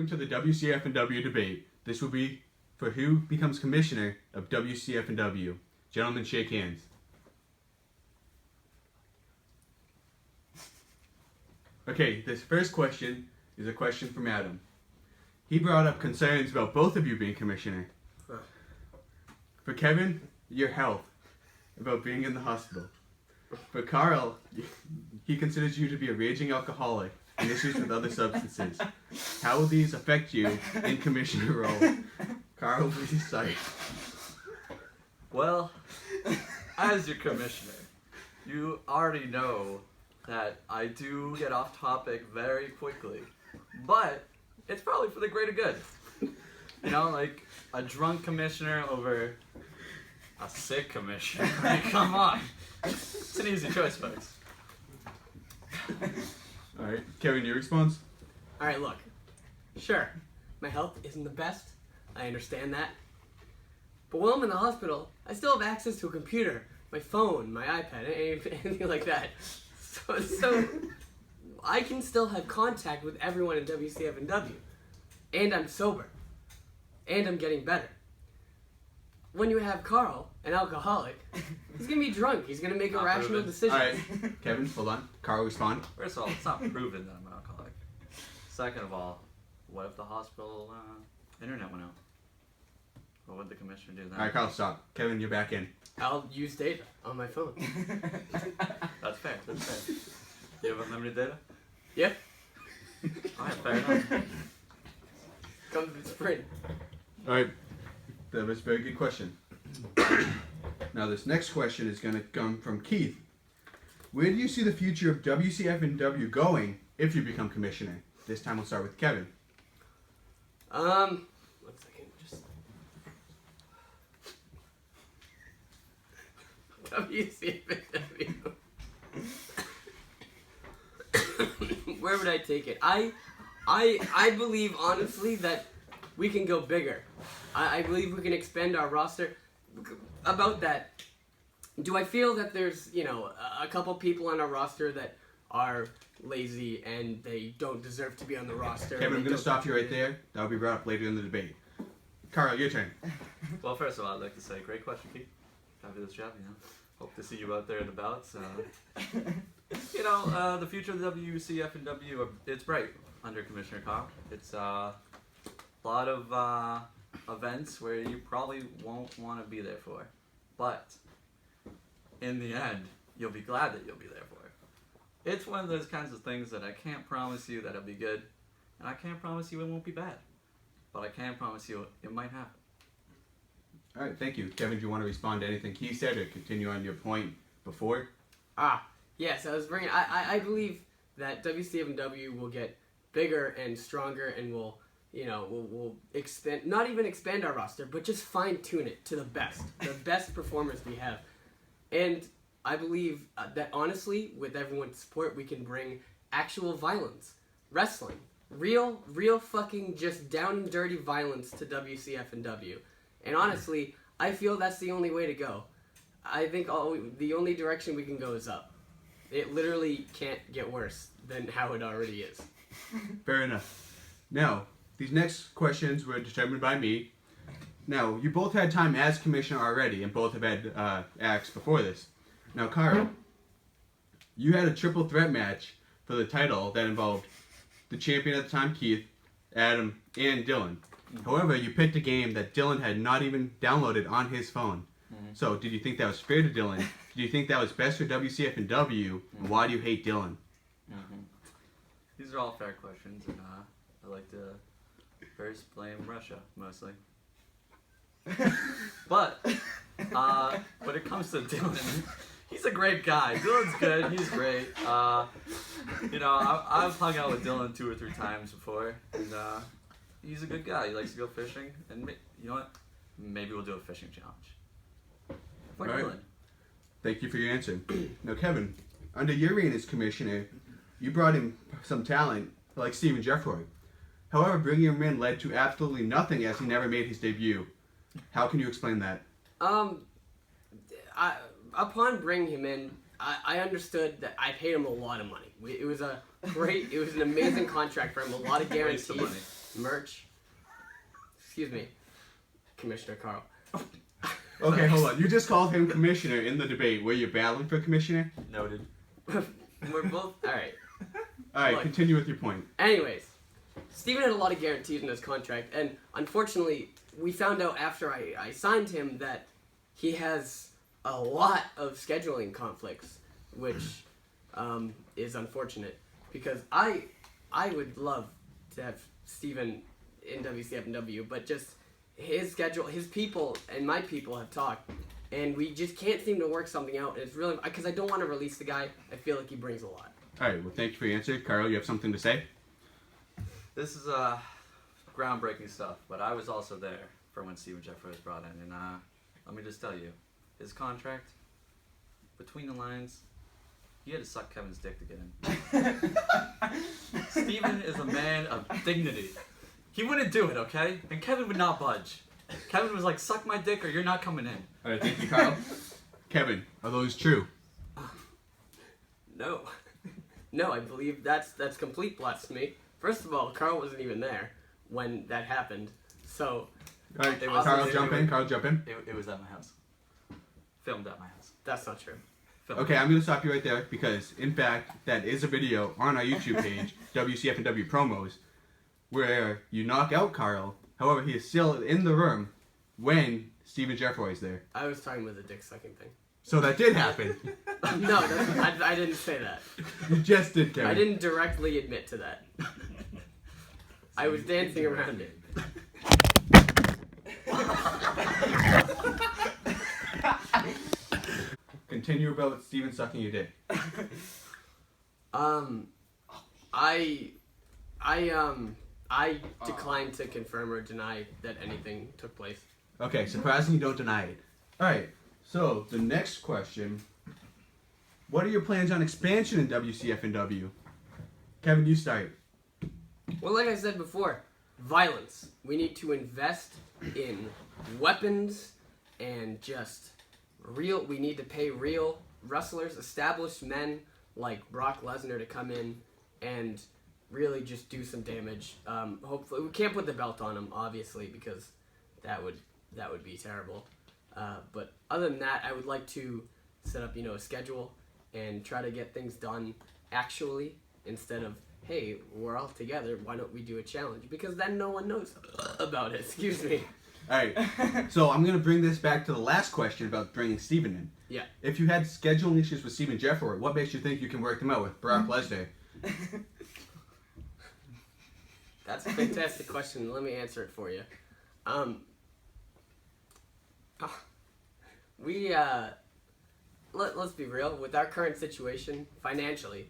welcome to the WCFNW debate. This will be for who becomes commissioner of WCFNW. Gentlemen, shake hands. Okay, this first question is a question from Adam. He brought up concerns about both of you being commissioner. For Kevin, your health, about being in the hospital. For Carl, he considers you to be a raging alcoholic and issues with other substances. How will these affect you in commissioner role? Carl, please start. Well, as your commissioner, you already know that I do get off topic very quickly, but it's probably for the greater good. You know, like a drunk commissioner over a sick commissioner. I mean, come on. It's an easy choice, folks. Alright, Kevin, your response? Alright, look. Sure, my health isn't the best. I understand that. But while I'm in the hospital, I still have access to a computer, my phone, my iPad, anything like that. So I can still have contact with everyone in WCFNW. And I'm sober. And I'm getting better. When you have Carl, an alcoholic, he's going to be drunk. He's going to make irrational decisions. Alright, Kevin, hold on. Carl, respond. First of all, it's not proven that I'm an alcoholic. Second of all, what if the hospital internet went out? What would the commissioner do then? Alright, Carl, stop. Kevin, you're back in. I'll use data on my phone. That's fair, that's fair. You have unlimited data? Yep. Alright, fair enough. Come to the sprint. Alright, that was a very good question. Now this next question is going to come from Keith. Where do you see the future of WCFNW going if you become commissioner? This time we'll start with Kevin. 1 second, just... WCFNW. Where would I take it? I believe honestly that we can go bigger. I believe we can expand our roster. About that, do I feel that there's, a couple people on our roster that are lazy and they don't deserve to be on the roster? Kevin, I'm going to stop you right there. That'll be brought up later in the debate. Carl, your turn. Well, first of all, I'd like to say, great question, Keith. Fabulous job, Hope to see you out there in the bouts. The future of the WCFNW, it's bright under Commissioner Carl. It's a lot of events where you probably won't want to be there for. But in the end, you'll be glad that you'll be there for. It's one of those kinds of things that I can't promise you that it'll be good, and I can't promise you it won't be bad. But I can promise you it might happen. All right, thank you. Kevin, do you want to respond to anything he said or continue on your point before? Yes, I was bringing... I believe that WCFNW will get bigger and stronger and will expand... Not even expand our roster, but just fine-tune it to the best performers we have. And I believe that honestly, with everyone's support, we can bring actual violence. Wrestling. Real fucking just down and dirty violence to WCFNW. And honestly, I feel that's the only way to go. I think the only direction we can go is up. It literally can't get worse than how it already is. Fair enough. Now, these next questions were determined by me. Now, you both had time as commissioner already, and both have had acts before this. Now, Carl, you had a triple threat match for the title that involved the champion at the time, Keith, Adam, and Dylan. However, you picked a game that Dylan had not even downloaded on his phone. So, did you think that was fair to Dylan? Did you think that was best for WCFNW? And why do you hate Dylan? These are all fair questions, and I like to first blame Russia, mostly. But when it comes to Dylan, he's a great guy. Dylan's good. He's great. I've hung out with Dylan 2 or 3 times before, and he's a good guy. He likes to go fishing, and you know what? Maybe we'll do a fishing challenge. For All right. Dylan. Thank you for your answer. Now, Kevin, under your reign as commissioner, you brought in some talent like Steven Jeffroy. However, bringing him in led to absolutely nothing as he never made his debut. How can you explain that? Upon bringing him in, I understood that I paid him a lot of money. It was an amazing contract for him, a lot of guarantees. merch. Excuse me, Commissioner Carl. Okay, hold on. You just called him commissioner in the debate. Were you battling for commissioner? Noted. We're both alright. All right, Look. continue with your point. Anyways, Steven had a lot of guarantees in his contract, and unfortunately, we found out after I signed him that he has a lot of scheduling conflicts, which is unfortunate because I would love to have Steven in WCFNW, but just his schedule, his people and my people have talked, and we just can't seem to work something out. And it's really because I don't want to release the guy. I feel like he brings a lot. All right, well, thank you for your answer. Carl, you have something to say? This is groundbreaking stuff, but I was also there for when Steven Jeffrey was brought in, and let me just tell you, his contract, between the lines, he had to suck Kevin's dick to get in. Steven is a man of dignity. He wouldn't do it, okay? And Kevin would not budge. Kevin was like, suck my dick or you're not coming in. All right, thank you, Carl. Kevin, are those true? No. No, I believe that's complete blasphemy. First of all, Carl wasn't even there when that happened. So, All right, It was- Carl, it- jump it- in. Carl, jump in. It was at my house. Filmed at my house. that's not true. Filmed. Okay, I'm going to stop you right there because, in fact, that is a video on our YouTube page, WCFNW Promos, where you knock out Carl. However, he is still in the room when Steven Jeffroy is there. I was talking about the dick sucking thing. So that did happen. No, I didn't say that. You just did, Kevin. I didn't directly admit to that. I was dancing around it. Continue about Steven sucking your dick. I decline to confirm or deny that anything took place. Okay, surprising you don't deny it. Alright, so the next question. What are your plans on expansion in WCFNW? Kevin, you start. Well, like I said before, violence. We need to invest in weapons and just we need to pay real wrestlers, established men like Brock Lesnar to come in and really just do some damage. Hopefully, we can't put the belt on him, obviously, because that would be terrible. But other than that, I would like to set up, a schedule and try to get things done actually instead of, hey, we're all together, why don't we do a challenge? Because then no one knows about it. Excuse me. Alright, so I'm going to bring this back to the last question about bringing Steven in. Yeah. If you had scheduling issues with Steven Jeffroy, what makes you think you can work them out with Brock Lesnar? That's a fantastic question. Let me answer it for you. Let's be real. With our current situation financially,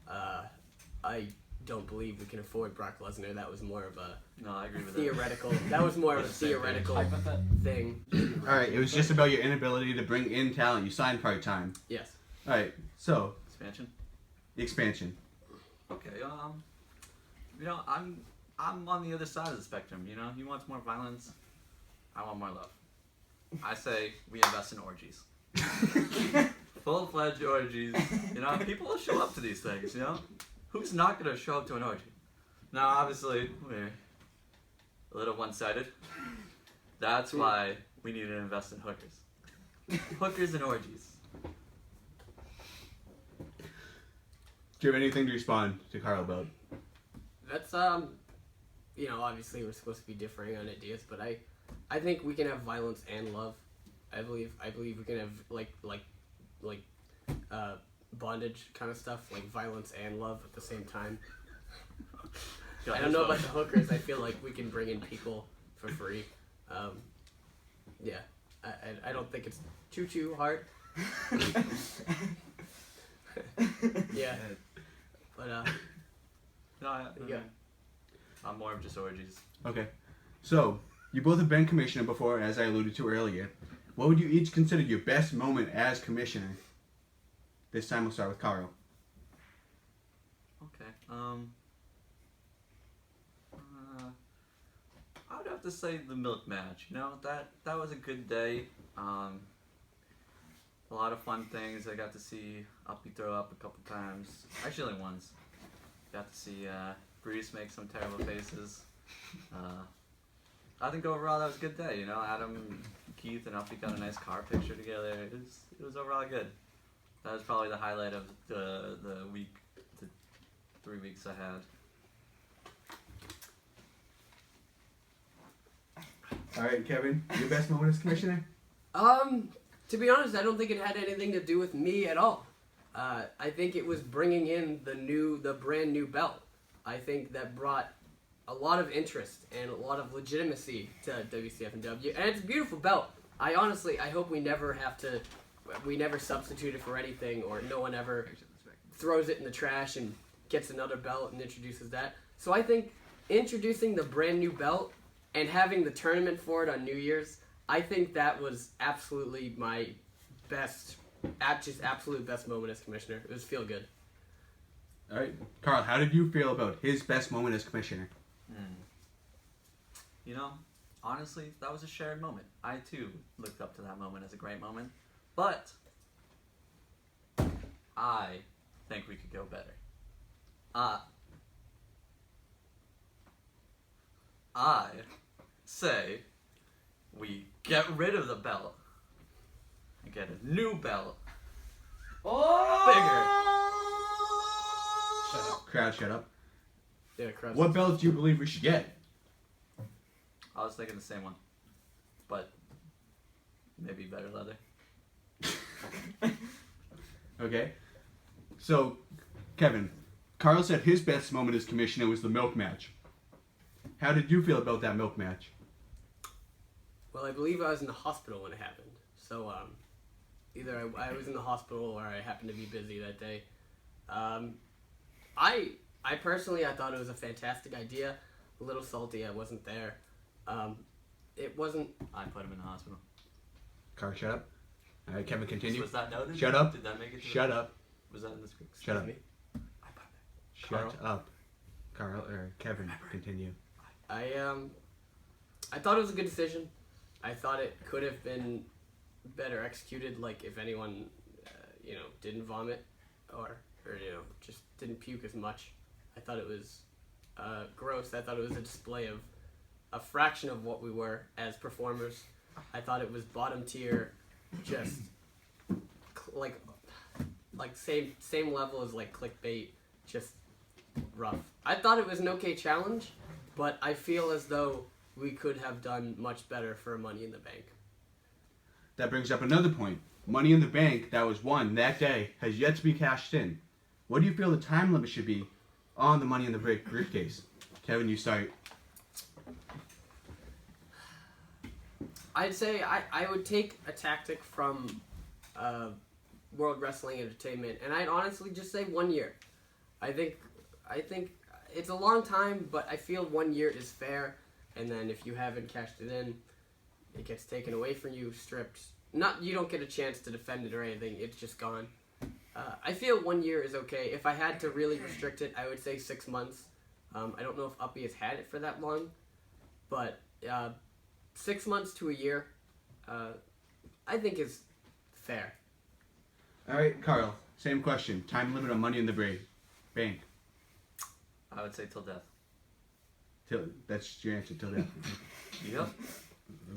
I don't believe we can afford Brock Lesnar. That was more of a No, I agree with theoretical. That was more of a theoretical thing. Alright, it was just about your inability to bring in talent. You signed part-time. Yes. Alright, so, Expansion? the expansion. Okay, I'm on the other side of the spectrum, He wants more violence. I want more love. I say we invest in orgies. Full-fledged orgies. People will show up to these things, Who's not going to show up to an orgy? Now, obviously, we're a little one-sided. That's why we need to invest in hookers. Hookers and orgies. Do you have anything to respond to Carl about? That's obviously we're supposed to be differing on ideas, but I think we can have violence and love. I believe we can have like bondage kind of stuff, like violence and love at the same time. I don't know about the hookers. I feel like we can bring in people for free. Yeah, I don't think it's too hard. Yeah, but No, yeah. I'm more of just orgies. Okay. So, you both have been commissioner before, as I alluded to earlier. What would you each consider your best moment as commissioner? This time we'll start with Carl. Okay. I would have to say the milk match. That was a good day. A lot of fun things. I got to see Uppy throw up a couple times. Actually, only once. Got to see Bruce make some terrible faces. I think overall that was a good day. You know, Adam, Keith, and Uffy got a nice car picture together. It was overall good. That was probably the highlight of the week, the 3 weeks I had. All right, Kevin, your best moment as commissioner? To be honest, I don't think it had anything to do with me at all. I think it was bringing in the brand new belt. I think that brought a lot of interest and a lot of legitimacy to WCFNW, and it's a beautiful belt. I hope we never substitute it for anything, or no one ever throws it in the trash and gets another belt and introduces that. So I think introducing the brand new belt and having the tournament for it on New Year's, I think that was absolutely my absolute best moment as commissioner. It was feel good. All right, Carl, how did you feel about his best moment as commissioner? You know, honestly, that was a shared moment. I too looked up to that moment as a great moment, but I think we could go better. I say we get rid of the belt and get a new belt. Bigger. Shut up. Crowd, shut up. Yeah, crowd. What belt do you believe we should get? I was thinking the same one, but maybe better leather. Okay. So, Kevin, Carl said his best moment as commissioner was the milk match. How did you feel about that milk match? Well, I believe I was in the hospital when it happened. So, either I was in the hospital or I happened to be busy that day. I personally, I thought it was a fantastic idea. A little salty I wasn't there. It wasn't... I put him in the hospital. Carl, shut up. All right, Kevin, continue. Was that noted? Shut up. Did that make it to Shut up. Was that in the script? Shut up. me. I put it. Shut up. Carl, or Kevin, continue. I thought it was a good decision. I thought it could have been better executed, like if anyone, didn't vomit or just didn't puke as much. I thought it was gross. I thought it was a display of a fraction of what we were as performers. I thought it was bottom tier, just like same level as like clickbait, just rough. I thought it was an okay challenge, but I feel as though we could have done much better for Money in the Bank. That brings up another point. Money in the Bank that was won that day has yet to be cashed in. What do you feel the time limit should be on the Money in the Bank briefcase? Kevin, you start. I'd say I would take a tactic from World Wrestling Entertainment, and I'd honestly just say 1 year. I think it's a long time, but I feel 1 year is fair. And then if you haven't cashed it in, it gets taken away from you, stripped. You don't get a chance to defend it or anything. It's just gone. I feel 1 year is okay. If I had to really restrict it, I would say 6 months. I don't know if Uppy has had it for that long, but 6 months to a year, I think is fair. All right, Carl, same question. Time limit on Money in the Bank. I would say till death. That's your answer, till death. Yep.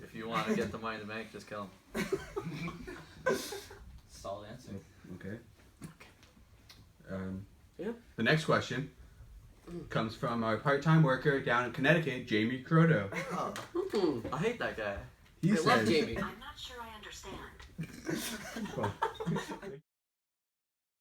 If you want to get the Money in the Bank, just kill him. Solid answer. Okay. Yeah. The next question comes from our part-time worker down in Connecticut, Jamie Croto. Oh, I hate that guy. He I says, love Jamie. I'm not sure I understand. Well,